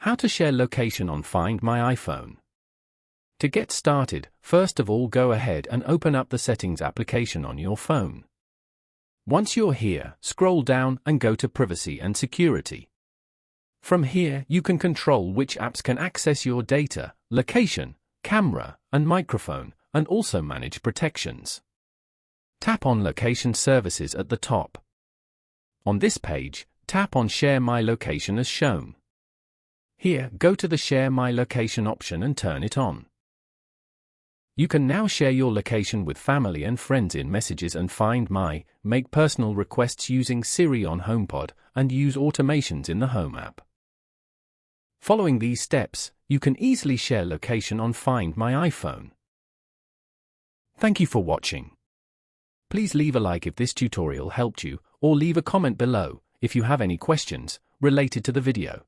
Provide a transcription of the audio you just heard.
How to share location on Find My iPhone. To get started, first of all go ahead and open up the Settings application on your phone. Once you're here, scroll down and go to Privacy and Security. From here, you can control which apps can access your data, location, camera, and microphone, and also manage protections. Tap on Location Services at the top. On this page, tap on Share My Location as shown. Here, go to the Share My Location option and turn it on. You can now share your location with family and friends in Messages and Find My, make personal requests using Siri on HomePod, and use automations in the Home app. Following these steps, you can easily share location on Find My iPhone. Thank you for watching. Please leave a like if this tutorial helped you, or leave a comment below if you have any questions related to the video.